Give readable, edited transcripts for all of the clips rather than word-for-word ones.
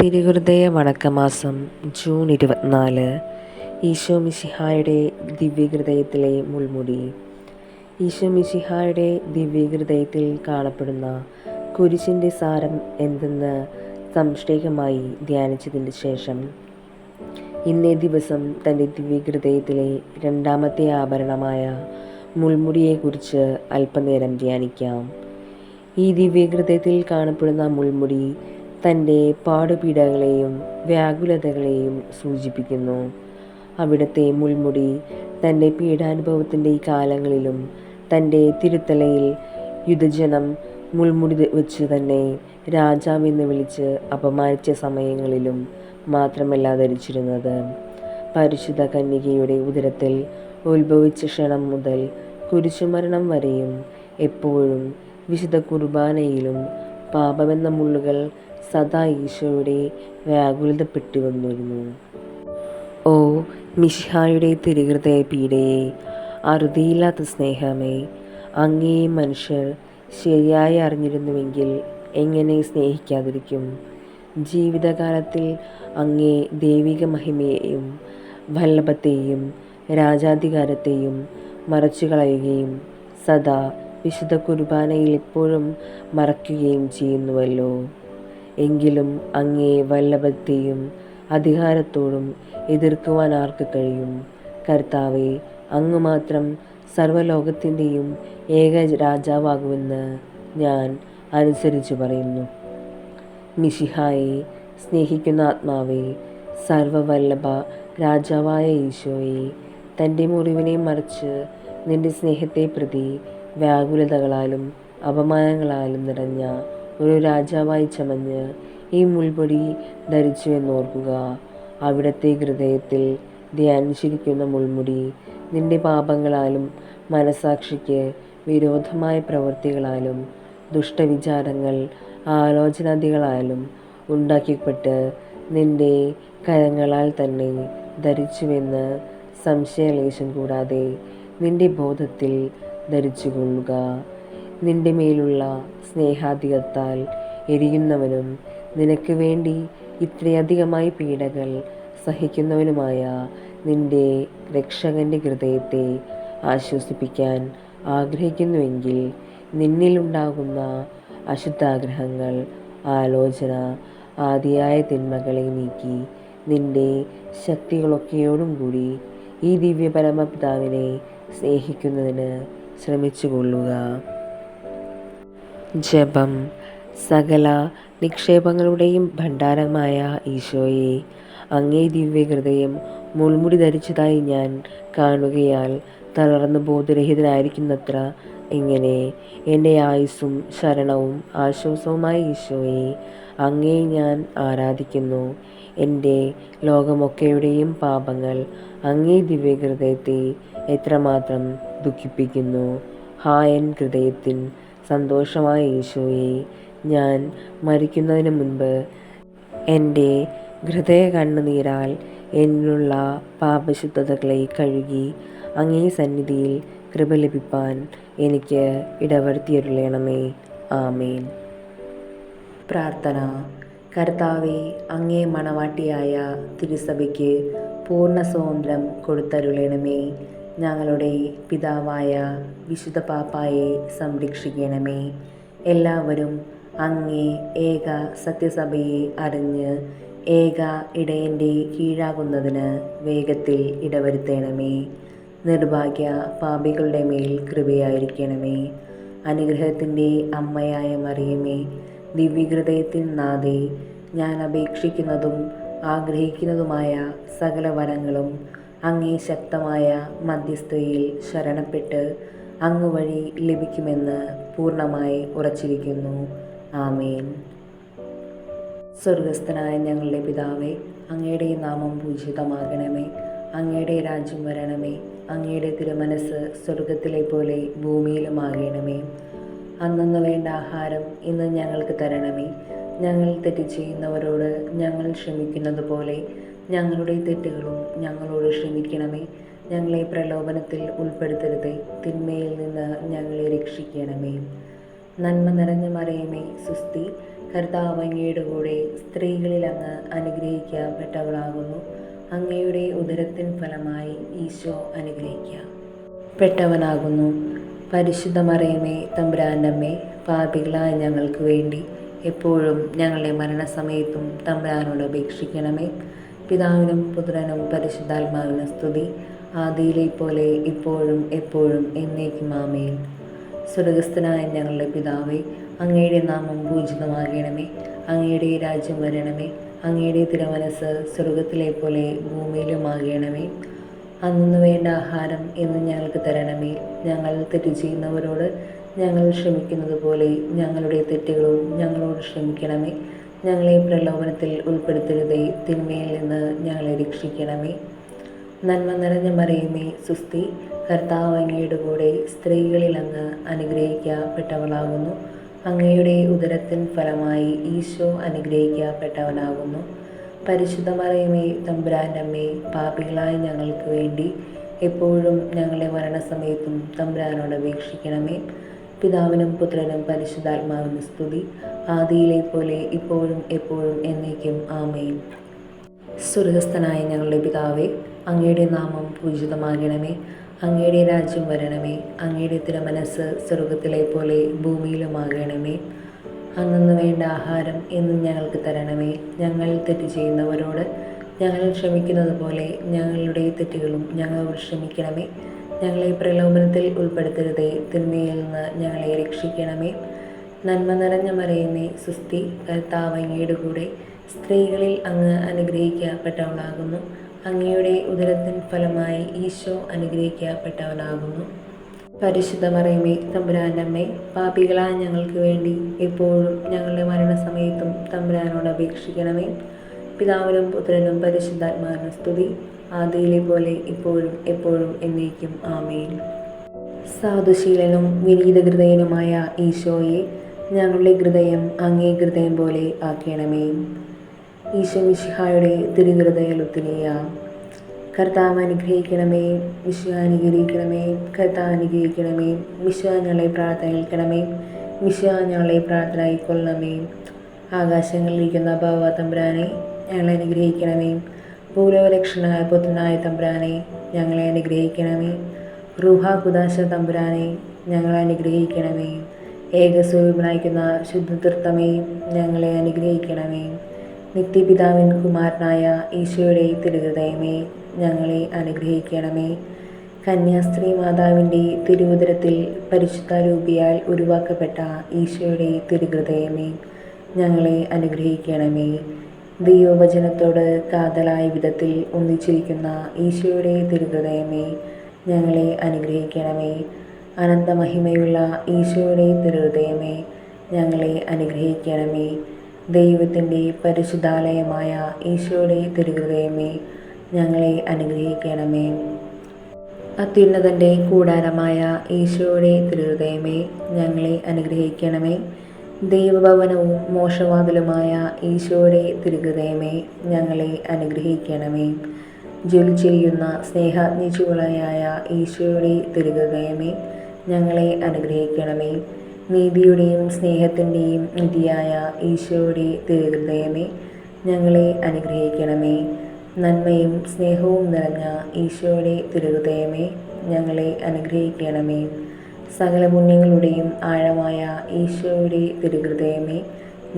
തിരുഹൃദയ വണക്കമാസം June 24. Isho മിശിഹായുടെ ദിവ്യഹൃദയത്തിലെ മുൾമുടി. ഈശോ മിശിഹായുടെ ദിവ്യഹൃദയത്തിൽ കാണപ്പെടുന്ന കുരിശിൻ്റെ സാരം എന്തെന്ന് സംക്ഷേപമായി ധ്യാനിച്ചതിന് ശേഷം ഇന്നേ ദിവസം തൻ്റെ ദിവ്യഹൃദയത്തിലെ രണ്ടാമത്തെ ആഭരണമായ മുൾമുടിയെക്കുറിച്ച് അല്പനേരം ധ്യാനിക്കാം. ഈ ദിവ്യഹൃദയത്തിൽ കാണപ്പെടുന്ന മുൾമുടി തൻ്റെ പാടുപീഡകളെയും വ്യാകുലതകളെയും സൂചിപ്പിക്കുന്നു. അവിടുത്തെ മുൾമുടി തൻ്റെ പീഡാനുഭവത്തിൻ്റെ കാലങ്ങളിലും തൻ്റെ തിരുത്തലയിൽ യുദ്ധജനം മുൾമുടി വെച്ച് തന്നെ രാജാവെന്ന് വിളിച്ച് അപമാനിച്ച സമയങ്ങളിലും മാത്രമല്ല ധരിച്ചിരുന്നത്. പരിശുദ്ധ കന്യകയുടെ ഉദരത്തിൽ ഉത്ഭവിച്ച ക്ഷണം മുതൽ കുരിശുമരണം വരെയും എപ്പോഴും വിശുദ്ധ കുർബാനയിലും പാപമെന്ന മുള്ളുകൾ സദാ ഈശോയുടെ വ്യാകുലതപ്പെട്ടു വന്നിരുന്നു. ഓ മിശിഹായുടെ തിരുഹൃദയ പീഡയെ, അറുതിയില്ലാത്ത സ്നേഹമേ, അങ്ങേ മനുഷ്യർ ശരിയായി അറിഞ്ഞിരുന്നുവെങ്കിൽ എങ്ങനെ സ്നേഹിക്കാതിരിക്കും? ജീവിതകാലത്തിൽ അങ്ങേ ദൈവിക മഹിമയെയും വല്ലഭത്തെയും രാജാധികാരത്തെയും മറച്ചുകളയുകയും സദാ വിശുദ്ധ കുർബാനയിൽ എപ്പോഴും മറക്കുകയും ചെയ്യുന്നുവല്ലോ. എങ്കിലും അങ്ങേ വല്ലഭത്തെയും അധികാരത്തോടും എതിർക്കുവാൻ ആർക്ക് കഴിയും? കർത്താവേ, അങ്ങ് മാത്രം സർവ്വലോകത്തിൻ്റെയും ഏക രാജാവാകുമെന്ന് ഞാൻ അനുസരിച്ചു പറയുന്നു. മിശിഹായെ സ്നേഹിക്കുന്ന ആത്മാവേ, സർവ്വവല്ലഭ രാജാവായ ഈശോയെ, തൻ്റെ മുറിവിനെ മറിച്ച് നിന്റെ സ്നേഹത്തെ പ്രതി വ്യാകുലതകളാലും അപമാനങ്ങളാലും നിറഞ്ഞ ഒരു രാജാവായി ചമഞ്ഞ് ഈ മുൾമുടി ധരിച്ചുവെന്നോർക്കുക. അവിടുത്തെ ഹൃദയത്തിൽ ധ്യാനിച്ചിരിക്കുന്ന മുൾമുടി നിന്റെ പാപങ്ങളാലും മനസാക്ഷിക്ക് വിരോധമായ പ്രവൃത്തികളാലും ദുഷ്ടവിചാരങ്ങൾ ആലോചനാദികളാലും ഉണ്ടാക്കിപ്പെട്ട് നിന്റെ കരങ്ങളാൽ തന്നെ ധരിച്ചുവെന്ന് സംശയലേശം കൂടാതെ നിന്റെ ബോധത്തിൽ ധരിച്ചുകൊള്ളുക. നിന്റെ മേലുള്ള സ്നേഹാധികത്താൽ എരിയുന്നവനും നിനക്ക് വേണ്ടി ഇത്രയധികമായി പീഡകൾ സഹിക്കുന്നവനുമായ നിന്റെ രക്ഷകൻ്റെ ഹൃദയത്തെ ആശ്വസിപ്പിക്കാൻ ആഗ്രഹിക്കുന്നുവെങ്കിൽ നിന്നിലുണ്ടാകുന്ന അശുദ്ധാഗ്രഹങ്ങൾ, ആലോചന ആദിയായ തിന്മകളെ നീക്കി നിന്റെ ശക്തികളൊക്കെയോടും കൂടി ഈ ദിവ്യ പരമപിതാവിനെ സ്നേഹിക്കുന്നതിന് ശ്രമിച്ചുകൊള്ളുക. ജപം. സകല നിക്ഷേപങ്ങളുടെയും ഭണ്ഡാരമായ ഈശോയെ, അങ്ങേ ദിവ്യഹൃദയം മുൾമുടി ധരിച്ചതായി ഞാൻ കാണുകയാൽ തളർന്ന് ബോധരഹിതനായിരിക്കുന്നത്ര ഇങ്ങനെ എൻ്റെ ആയുസ്സും ശരണവും ആശ്വാസവുമായ ഈശോയെ, അങ്ങേ ഞാൻ ആരാധിക്കുന്നു. എൻ്റെ ലോകമൊക്കെയുടെയും പാപങ്ങൾ അങ്ങേ ദിവ്യഹൃദയത്തെ എത്രമാത്രം ദുഃഖിപ്പിക്കുന്നു. എൻ ഹൃദയത്തിൻ സന്തോഷമായ ഈശോയെ, ഞാൻ മരിക്കുന്നതിന് മുൻപ് എൻ്റെ ഹൃദയ കണ്ണുനീരാൽ എന്നിലുള്ള പാപശുദ്ധതകളെ കഴുകി അങ്ങേ സന്നിധിയിൽ കൃപ ലഭിപ്പാൻ എനിക്ക് ഇടവരുത്തിയരുളണമേ. ആമേൻ. പ്രാർത്ഥന. കർത്താവേ, അങ്ങേ മണവാട്ടിയായ തിരുസഭയ്ക്ക് പൂർണ്ണ സ്വാതന്ത്ര്യം കൊടുത്തരുളണമേ. ഞങ്ങളുടെ പിതാവായ വിശുദ്ധ പാപ്പായെ സംരക്ഷിക്കണമേ. എല്ലാവരും അങ്ങേ ഏക സത്യസഭയെ അറിഞ്ഞ് ഏക ഇടയൻ്റെ കീഴാകുന്നതിന് വേഗത്തിൽ ഇടവരുത്തണമേ. നിർഭാഗ്യ പാപികളുടെ മേൽ കൃപയായിരിക്കണമേ. അനുഗ്രഹത്തിൻ്റെ അമ്മയായ മറിയമേ, ദിവ്യഹൃദയത്തിൻ നാഥേ, ഞാൻ അപേക്ഷിക്കുന്നതും ആഗ്രഹിക്കുന്നതുമായ സകല വരങ്ങളും അങ്ങേ ശക്തമായ മധ്യസ്ഥയിൽ ശരണപ്പെട്ട് അങ്ങ് വഴി ലഭിക്കുമെന്ന് പൂർണ്ണമായി ഉറച്ചിരിക്കുന്നു. ആമേൻ. സ്വർഗസ്ഥനായ ഞങ്ങളുടെ പിതാവേ, അങ്ങയുടെ നാമം പൂജിതമാകണമേ. അങ്ങയുടെ രാജ്യം വരണമേ. അങ്ങയുടെ തിരുമനസ് സ്വർഗത്തിലെ പോലെ ഭൂമിയിലുമാകണമേ. അന്നന്ന് വേണ്ട ആഹാരം ഇന്ന് ഞങ്ങൾക്ക് തരണമേ. ഞങ്ങൾ തെറ്റ് ചെയ്യുന്നവരോട് ഞങ്ങൾ ക്ഷമിക്കുന്നത് പോലെ ഞങ്ങളുടെ തെറ്റുകളും ഞങ്ങളോട് ക്ഷമിക്കണമേ. ഞങ്ങളെ പ്രലോഭനത്തിൽ ഉൾപ്പെടുത്തരുതേ, തിന്മയിൽ നിന്ന് ഞങ്ങളെ രക്ഷിക്കണമേ. നന്മ നിറഞ്ഞ മറിയമേ, സുസ്തി, കർത്താവ് അങ്ങയുടെ കൂടെ സ്ത്രീകളിൽ അങ്ങ് അനുഗ്രഹിക്കപ്പെട്ടവളാകുന്നു. അങ്ങയുടെ ഉദരത്തിൻ ഫലമായി ഈശോ അനുഗ്രഹിക്കപ്പെട്ടവനാകുന്നു. പരിശുദ്ധ മറിയമേ, തമ്പുരാൻ്റെ അമ്മേ, പാപികളായ ഞങ്ങൾക്ക് വേണ്ടി എപ്പോഴും ഞങ്ങളുടെ മരണസമയത്തും തമ്പുരാനോട് അപേക്ഷിക്കണമേ. പിതാവിനും പുത്രനും പരിശുദ്ധാത്മാവിനും സ്തുതി, ആദിയിലെ പോലെ ഇപ്പോഴും എപ്പോഴും എന്നേക്കും ആമേൻ. സ്വർഗ്ഗസ്ഥനായ ഞങ്ങളുടെ പിതാവേ, അങ്ങയുടെ നാമം പൂജിതമാകണമേ. അങ്ങയുടെ രാജ്യം വരണമേ. അങ്ങയുടെ തിരുമനസ്സ് സ്വർഗത്തിലെ പോലെ ഭൂമിയിലുമാകണമേ. അന്നു വേണ്ട ആഹാരം ഇന്ന് ഞങ്ങൾക്ക് തരണമേ. ഞങ്ങൾ തെറ്റ് ചെയ്യുന്നവരോട് ഞങ്ങൾ ക്ഷമിക്കുന്നത് പോലെ ഞങ്ങളുടെ തെറ്റുകളും ഞങ്ങളോട് ക്ഷമിക്കണമേ. ഞങ്ങളെ പ്രലോഭനത്തിൽ ഉൾപ്പെടുത്തരുതേ, തിന്മയിൽ നിന്ന് ഞങ്ങളെ രക്ഷിക്കണമേ. നന്മ നിറഞ്ഞ മറിയമേ, സുസ്തി, കർത്താവ് അങ്ങയുടെ കൂടെ സ്ത്രീകളിൽ അങ്ങ് അനുഗ്രഹിക്കപ്പെട്ടവളാകുന്നു. അങ്ങയുടെ ഉദരത്തിൻ ഫലമായി ഈശോ അനുഗ്രഹിക്കപ്പെട്ടവനാകുന്നു. പരിശുദ്ധ മറിയമേ, തമ്പുരാൻ്റെ അമ്മേ, പാപികളായ ഞങ്ങൾക്ക് വേണ്ടി എപ്പോഴും ഞങ്ങളുടെ മരണസമയത്തും തമ്പുരാനോട് അപേക്ഷിക്കണമേ. പിതാവിനും പുത്രനും പരിശുദ്ധാത്മാവിനും സ്തുതി, ആദിയിലെ പോലെ ഇപ്പോഴും എപ്പോഴും എന്നേക്കും ആമേൻ. സ്വർഗ്ഗസ്ഥനായ ഞങ്ങളുടെ പിതാവേ, അങ്ങയുടെ നാമം പൂജിതമാകണമേ. അങ്ങയുടെ രാജ്യം വരണമേ. അങ്ങയുടെ തിരുമനസ്സ് സ്വർഗത്തിലെ പോലെ ഭൂമിയിലുമാകണമേ. അന്നു വേണ്ട ആഹാരം എന്നും ഞങ്ങൾക്ക് തരണമേ. ഞങ്ങൾ തെറ്റ് ചെയ്യുന്നവരോട് ഞങ്ങൾ ക്ഷമിക്കുന്നത് പോലെ ഞങ്ങളുടെ തെറ്റുകളും ഞങ്ങളോട് ക്ഷമിക്കണമേ. ഞങ്ങളെ പ്രലോഭനത്തിൽ ഉൾപ്പെടുത്തരുതേ, തിന്മയിൽ നിന്ന് ഞങ്ങളെ രക്ഷിക്കണമേ. നന്മ നിറഞ്ഞ മറിയമേ, സുസ്തി, കർത്താവ് അങ്ങയുടെ കൂടെ സ്ത്രീകളിൽ അങ്ങ് അനുഗ്രഹിക്കപ്പെട്ടവളാകുന്നു. അങ്ങയുടെ ഉദരത്തിൻ ഫലമായി ഈശോ അനുഗ്രഹിക്കപ്പെട്ടവനാകുന്നു. പരിശുദ്ധ മറിയമേ, തമ്പുരാൻ്റെ അമ്മേ, പാപികളായ ഞങ്ങൾക്ക് വേണ്ടി എപ്പോഴും ഞങ്ങളുടെ മരണസമയത്തും തമ്പുരാനോട് അപേക്ഷിക്കണമേ. പിതാവിനും പുത്രനും പരിശുദ്ധാത്മാവിനും സ്തുതി, ആദിയിലെ പോലെ ഇപ്പോഴും എപ്പോഴും എന്നേക്കും ആമേൻ. സാധുശീലനും വിനീതഹൃദയനുമായ ഈശോയെ, ഞങ്ങളുടെ ഹൃദയം അങ്ങേ ഹൃദയം പോലെ ആക്കണമേ. ഈശോ മിശിഹായുടെ തിരുഹൃദയ ലുത്തിനിയ. കർത്താവ് അനുഗ്രഹിക്കണമേ. ഈശോ അനുഗ്രഹിക്കണമേ. കർത്താവ് അനുഗ്രഹിക്കണമേ. ഈശോ ഞങ്ങളെ പ്രാർത്ഥന കേൾക്കണമേ. ഈശോ ഞങ്ങളെ പ്രാർത്ഥന ആയിക്കൊള്ളണമേ. ആകാശങ്ങളിലിരിക്കുന്ന ബാവ തമ്പുരാനെ, ഞങ്ങളെ അനുഗ്രഹിക്കണമേ. ഭൂലോകരക്ഷണനായ പുത്രനായ തമ്പുരാനെ, ഞങ്ങളെ അനുഗ്രഹിക്കണമേ. റൂഹ കുദാശ തമ്പുരാനെ, ഞങ്ങളെ അനുഗ്രഹിക്കണമേ. ഏകസ്വരൂപനായിരിക്കുന്ന ശുദ്ധതൃത്വമേ, ഞങ്ങളെ അനുഗ്രഹിക്കണമേ. നിത്യപിതാവിൻ കുമാരനായ ഈശോയുടെ തിരുഹൃദയമേ, ഞങ്ങളെ അനുഗ്രഹിക്കണമേ. കന്യാസ്ത്രീ മാതാവിൻ്റെ തിരുവുദരത്തിൽ പരിശുദ്ധ രൂപിയാൽ ഉരുവാക്കപ്പെട്ട ഈശോയുടെ തിരുഹൃദയമേ, ഞങ്ങളെ അനുഗ്രഹിക്കണമേ. ദൈവവചനത്തോട് കാതലായ വിധത്തിൽ ഒന്നിച്ചിരിക്കുന്ന ഈശോയുടെ തിരുഹൃദയമേ, ഞങ്ങളെ അനുഗ്രഹിക്കണമേ. അനന്തമഹിമയുള്ള ഈശോയുടെ തിരുഹൃദയമേ, ഞങ്ങളെ അനുഗ്രഹിക്കണമേ. ദൈവത്തിൻ്റെ പരിശുദ്ധാലയമായ ഈശോയുടെ തിരുഹൃദയമേ, ഞങ്ങളെ അനുഗ്രഹിക്കണമേ. അത്യുന്നതൻ്റെ കൂടാരമായ ഈശോയുടെ തിരുഹൃദയമേ, ഞങ്ങളെ അനുഗ്രഹിക്കണമേ. ദൈവഭവനവും മോക്ഷവാതിലുമായ ഈശോയുടെ തിരുഹൃദയമേ, ഞങ്ങളെ അനുഗ്രഹിക്കണമേ. ജ്വലിച്ചിരിക്കുന്ന സ്നേഹാഗ്നിചുവളയായ ഈശോയുടെ തിരുഹൃദയമേ, ഞങ്ങളെ അനുഗ്രഹിക്കണമേ. നീതിയുടെയും സ്നേഹത്തിൻ്റെയും നിധിയായ ഈശോയുടെ തിരുഹൃദയമേ, ഞങ്ങളെ അനുഗ്രഹിക്കണമേ. നന്മയും സ്നേഹവും നിറഞ്ഞ ഈശോയുടെ തിരുഹൃദയമേ, ഞങ്ങളെ അനുഗ്രഹിക്കണമേ. സകല പുണ്യങ്ങളുടെയും ആഴമായ ഈശോയുടെ തിരുഹൃദയമേ,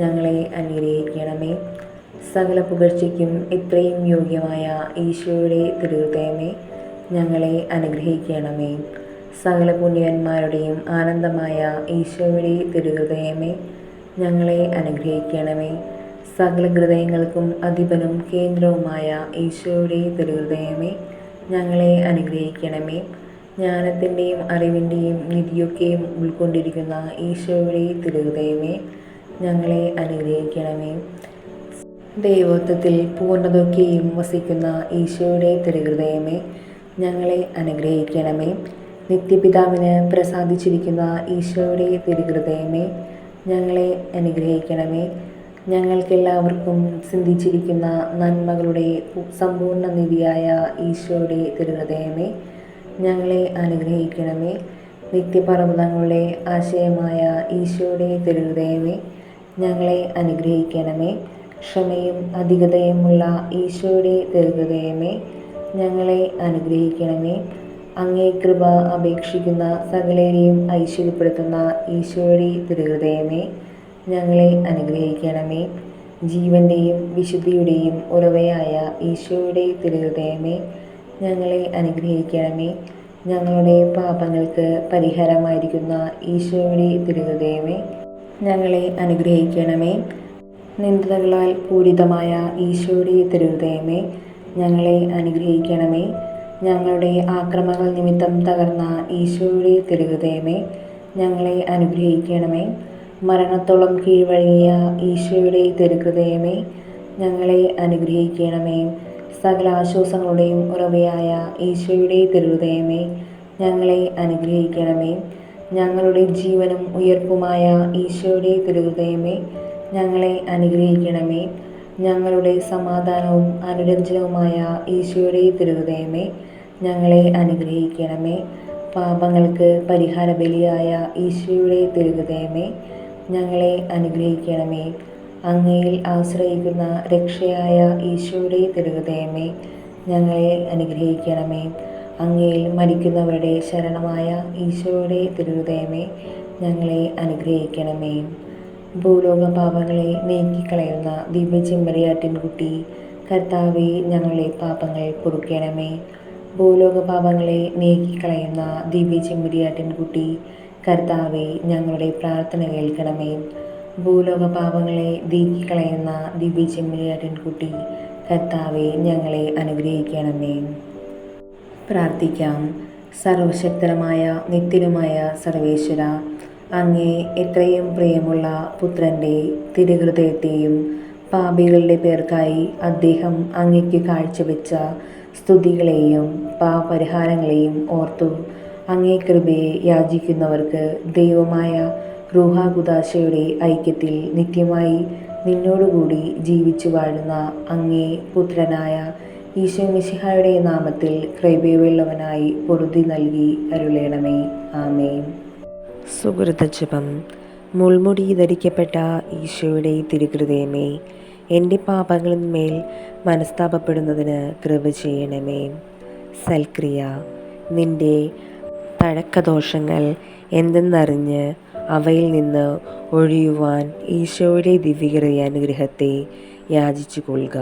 ഞങ്ങളെ അനുഗ്രഹിക്കണമേ. സകല പുകഴ്ചയ്ക്കും ഇത്രയും യോഗ്യമായ ഈശോയുടെ തിരുഹൃദയമേ, ഞങ്ങളെ അനുഗ്രഹിക്കണമേ. സകല പുണ്യവന്മാരുടെയും ആനന്ദമായ ഈശോയുടെ തിരുഹൃദയമേ, ഞങ്ങളെ അനുഗ്രഹിക്കണമേ. സകല ഹൃദയങ്ങൾക്കും അധിപനും കേന്ദ്രവുമായ ഈശോയുടെ തിരുഹൃദയമേ, ഞങ്ങളെ അനുഗ്രഹിക്കണമേ. ജ്ഞാനത്തിൻ്റെയും അറിവിൻ്റെയും നിധിയൊക്കെയും ഉൾക്കൊണ്ടിരിക്കുന്ന ഈശോയുടെ തിരുഹൃദയമേ, ഞങ്ങളെ അനുഗ്രഹിക്കണമേ. ദൈവത്വത്തിൽ പൂർണ്ണതൊക്കെയും വസിക്കുന്ന ഈശോയുടെ തിരുഹൃദയമേ, ഞങ്ങളെ അനുഗ്രഹിക്കണമേ. നിത്യപിതാവിന് പ്രസാദിച്ചിരിക്കുന്ന ഈശോയുടെ തിരുഹൃദയമേ, ഞങ്ങളെ അനുഗ്രഹിക്കണമേ. ഞങ്ങൾക്കെല്ലാവർക്കും സിദ്ധിച്ചിരിക്കുന്ന നന്മകളുടെ സമ്പൂർണ്ണ നിധിയായ ഈശോയുടെ തിരുഹൃദയമേ, ഞങ്ങളെ അനുഗ്രഹിക്കണമേ. നിത്യപർവ്വതങ്ങളുടെ ആശയമായ ഈശോയുടെ തിരുഹൃദയമേ, ഞങ്ങളെ അനുഗ്രഹിക്കണമേ. ക്ഷമയും അധികതയുമുള്ള ഈശോയുടെ തിരുഹൃദയമേ, ഞങ്ങളെ അനുഗ്രഹിക്കണമേ. അങ്ങേ കൃപ അപേക്ഷിക്കുന്ന സകലരെയും ഐശ്വര്യപ്പെടുത്തുന്ന ഈശോയുടെ തിരുഹൃദയമേ, ഞങ്ങളെ അനുഗ്രഹിക്കണമേ. ജീവന്റെയും വിശുദ്ധിയുടെയും ഉറവയായ ഈശോയുടെ തിരുഹൃദയമേ, ഞങ്ങളെ അനുഗ്രഹിക്കണമേ. ഞങ്ങളുടെ പാപങ്ങൾക്ക് പരിഹാരമായിരിക്കുന്ന ഈശോയുടെ തിരുഹൃദയമേ, ഞങ്ങളെ അനുഗ്രഹിക്കണമേ. നിന്ദകളാൽ പൂരിതമായ ഈശോയുടെ തിരുഹൃദയമേ, ഞങ്ങളെ അനുഗ്രഹിക്കണമേ. ഞങ്ങളുടെ ആക്രമണങ്ങൾ നിമിത്തം തകർന്ന ഈശോയുടെ തിരുഹൃദയമേ, ഞങ്ങളെ അനുഗ്രഹിക്കണമേ. മരണത്തോളം കീഴ്വഴങ്ങിയ ഈശോയുടെ തിരുഹൃദയമേ, ഞങ്ങളെ അനുഗ്രഹിക്കണമേ. സകല ആശ്വാസങ്ങളുടെയും ഉറവയായ ഈശോയുടെ തിരുഹൃദയമേ, ഞങ്ങളെ അനുഗ്രഹിക്കണമേ. ഞങ്ങളുടെ ജീവനും ഉയർപ്പുമായ ഈശോയുടെ തിരുഹൃദയമേ, ഞങ്ങളെ അനുഗ്രഹിക്കണമേ. ഞങ്ങളുടെ സമാധാനവും അനുരഞ്ജനവുമായ ഈശോയുടെ തിരുഹൃദയമേ, ഞങ്ങളെ അനുഗ്രഹിക്കണമേ. പാപങ്ങൾക്ക് പരിഹാര ബലിയായ ഈശോയുടെ തിരുഹൃദയമേ, ഞങ്ങളെ അനുഗ്രഹിക്കണമേ. അങ്ങയിൽ ആശ്രയിക്കുന്ന രക്ഷയായ ഈശോയുടെ തിരുഹൃദയമേ, ഞങ്ങളെ അനുഗ്രഹിക്കണമേ. അങ്ങയിൽ മരിക്കുന്നവരുടെ ശരണമായ ഈശോയുടെ തിരുഹൃദയമേ, ഞങ്ങളെ അനുഗ്രഹിക്കണമേ. ഭൂലോക പാപങ്ങളെ നീക്കിക്കളയുന്ന ദിവ്യചെമ്മരിയാട്ടിൻകുട്ടി, കർത്താവേ, ഞങ്ങളുടെ പാപങ്ങൾ പൊറുക്കണമേ. ഭൂലോക പാപങ്ങളെ നീക്കിക്കളയുന്ന ദിവ്യചെമ്മരിയാട്ടിൻകുട്ടി, കർത്താവേ, ഞങ്ങളുടെ പ്രാർത്ഥന കേൾക്കണമേ. ഭൂലോക പാപങ്ങളെ നീക്കിക്കളയുന്ന ദിവ്യചെമ്മരിയാട്ടിൻകുട്ടി, കർത്താവേ, ഞങ്ങളെ അനുഗ്രഹിക്കണമേ. പ്രാർത്ഥിക്കാം. സർവശക്തനുമായ നിത്യനുമായ സർവേശ്വര, അങ്ങേ എത്രയും പ്രിയമുള്ള പുത്രൻ്റെ തിരുഹൃദയത്തെയും പാപികളുടെ പേർക്കായി അദ്ദേഹം അങ്ങയ്ക്ക് കാഴ്ചവെച്ച സ്തുതികളെയും പാപപരിഹാരങ്ങളെയും ഓർത്തു അങ്ങേ കൃപയെ യാചിക്കുന്നവർക്ക് ദൈവമായ റൂഹാകുദാശയുടെ ഐക്യത്തിൽ നിത്യമായി നിന്നോടുകൂടി ജീവിച്ചു വാഴുന്ന അങ്ങേ പുത്രനായ ഈശോ മിശിഹായുടെ നാമത്തിൽ കൃപയുള്ളവനായി പൊറുതി നൽകി അരുളേണമേ. ആമേൻ. സുഹൃതജപം. മുൾമുടി ധരിക്കപ്പെട്ട ഈശോയുടെ തിരുഹൃദയമേ, എൻ്റെ പാപങ്ങളിന്മേൽ മനസ്താപപ്പെടുന്നതിന് കൃപ ചെയ്യണമേ. സൽക്രിയ. നിൻ്റെ പഴക്കദോഷങ്ങൾ എന്തെന്നറിഞ്ഞ് അവയിൽ നിന്ന് ഒഴിയുവാൻ ഈശോയുടെ ദിവ്യഹൃദയാനുഗ്രഹത്തെ യാചിച്ചു കൊള്ളുക.